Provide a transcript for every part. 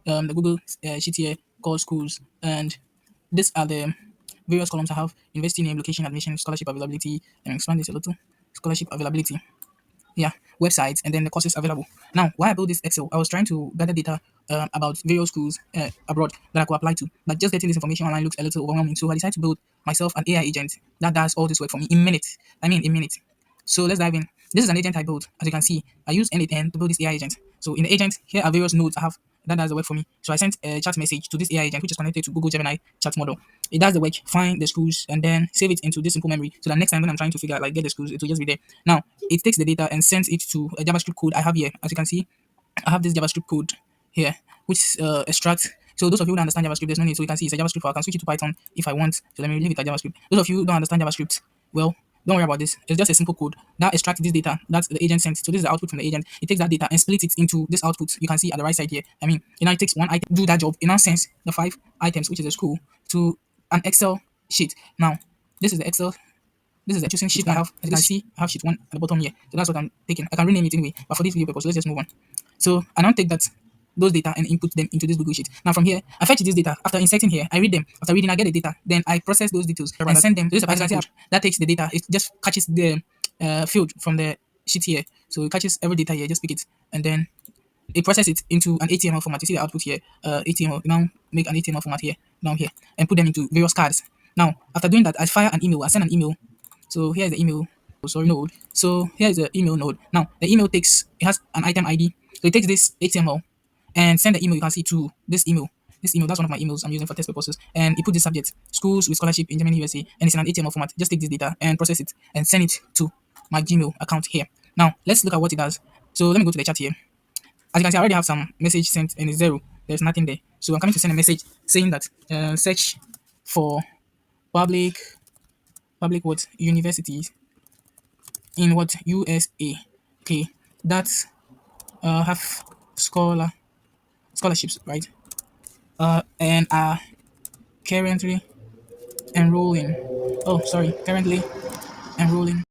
the Google sheet here called schools, and these are the various columns I have: university name, location, admission, scholarship availability, and expand this a little. Scholarship availability, yeah, websites, and then the courses available. Now, why I built this Excel, I was trying to gather data about various schools abroad that I could apply to, but just getting this information online looks a little overwhelming. So I decided to build myself an AI agent that does all this work for me in minutes. I mean, in minutes. So let's dive in. This is an agent I built. As you can see, I use n8n to build this AI agent. So in the agent, here are various nodes I have that does the work for me. So I sent a chat message to this AI agent, which is connected to Google Gemini chat model. It does the work, find the schools, and then save it into this simple memory. So that next time when I'm trying to figure out, like, get the schools, it will just be there. Now, it takes the data and sends it to a JavaScript code I have here. As you can see, I have this JavaScript code here, which extracts. So those of you who don't understand JavaScript, there's no need. So you can see it's a JavaScript file. I can switch it to Python if I want. So let me leave it at JavaScript. Those of you who don't understand JavaScript, well, don't worry about this. It's just a simple code that extracts this data that the agent sent. So this is the output from the agent. It takes that data and splits it into this output. You can see at the right side here. I mean, it takes one item, do that job. It now sends the 5 items, which is a school, to an Excel sheet. Now, this is the Excel. This is the choosing sheet I have. As you can see, I have sheet 1 at the bottom here. So that's what I'm taking. I can rename it anyway, but for this video purpose, let's just move on. So I now take those data and input them into this Google Sheet. Now from here, I fetch this data. After inserting here, I read them. After reading, I get the data. Then I process those details and send them to this Python code that takes the data. It just catches the field from the sheet here. So it catches every data here, just pick it, and then it processes it into an HTML format. You see the output here, HTML. Now make an HTML format here, down here, and put them into various cards. Now, after doing that, I fire an email. I send an email. So here is the email. Oh, sorry, node. So here is the email node. Now the email it has an item ID. So it takes this HTML and send the email. You can see to this email. This email, that's one of my emails I'm using for test purposes. And it put this subject, schools with scholarship in Germany, USA, and it's in an HTML format. Just take this data and process it and send it to my Gmail account here. Now let's look at what it does. So let me go to the chat here. As you can see, I already have some message sent and it's zero. There's nothing there. So I'm coming to send a message saying that search for public what universities in what USA, okay, that have scholarships, right? And are currently enrolling. Oh, sorry, currently enrolling.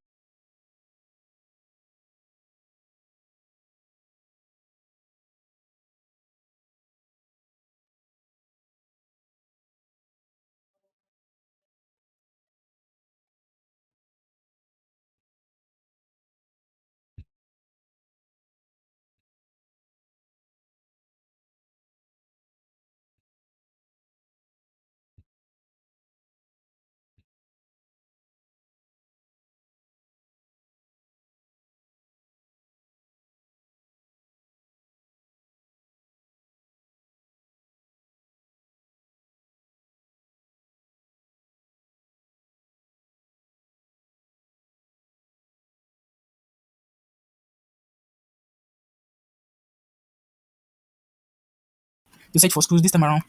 To search for schools this time around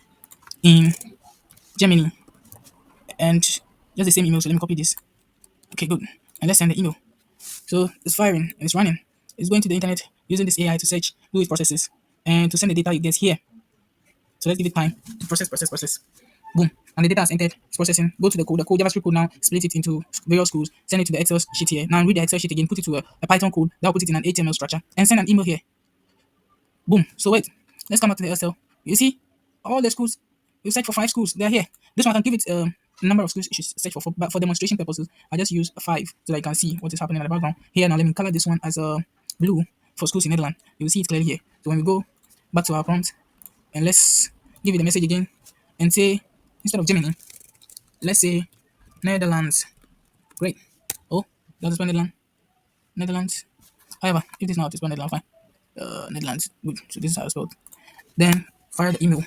in Germany, and just the same email. So let me copy this. Okay, good. And let's send the email. So it's firing and it's running. It's going to the internet using this AI to search, do its processes, and to send the data it gets here. So let's give it time to process. Boom. And the data is entered, it's processing. Go to the code, JavaScript code now, split it into various schools, send it to the Excel sheet here. Now read the Excel sheet again, put it to a Python code, that will put it in an HTML structure, and send an email here. Boom. So wait, let's come back to the Excel. You see, all the schools, you search for 5 schools, they're here. This one I can give it a number of schools you should search for, but for demonstration purposes, I just use 5 so that you can see what is happening in the background. Here now, let me color this one as a blue for schools in Netherlands. You will see it clearly here. So when we go back to our prompt, and let's give it a message again and say, instead of Germany, let's say Netherlands. Great. Oh, that's spell Netherlands. Netherlands. However, if this is not to spell Netherlands, fine. Netherlands. Good. So this is how it's spelled. Then fire the email.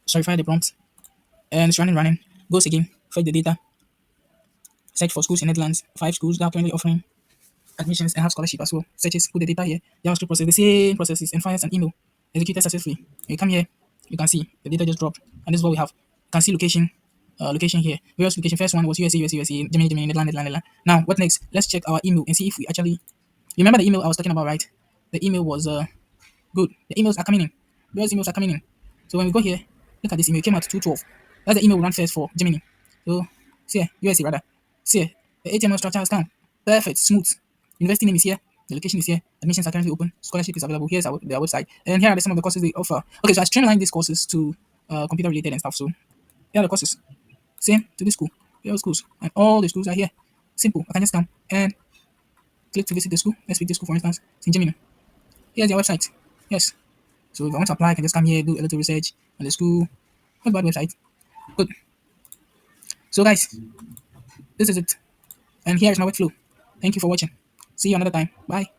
Sorry, fire the prompt. And it's running. Goes again. Fetch the data. Search for schools in Netherlands. 5 schools that are currently offering admissions and have scholarship as well. Searches, put the data here. JavaScript process the same processes and fires an email. Executed successfully. When you come here, you can see the data just dropped. And this is what we have. You can see location here. Various location. First one was USA, Germany, Netherlands. Now, what next? Let's check our email and see if we actually. You remember the email I was talking about, right? The email was good. The emails are coming in. Various emails are coming in. So when we go here, look at this email. It came out 212. That's the email we ran first for Germany. So see here, USA rather. See here, the HTML structure has come. Perfect, smooth. University name is here. The location is here. Admissions are currently open. Scholarship is available. Here's their website. And here are some of the courses they offer. Okay, so I streamlined these courses to computer related and stuff. So here are the courses. Same to this school. Here are the schools. And all the schools are here. Simple. I can just come and click to visit the school. Let's pick this school for instance. St. Gemini. Here's their website. Yes. So if I want to apply, I can just come here, do a little research on the school. Not bad website. Good. So guys, this is it. And here is my workflow. Thank you for watching. See you another time. Bye.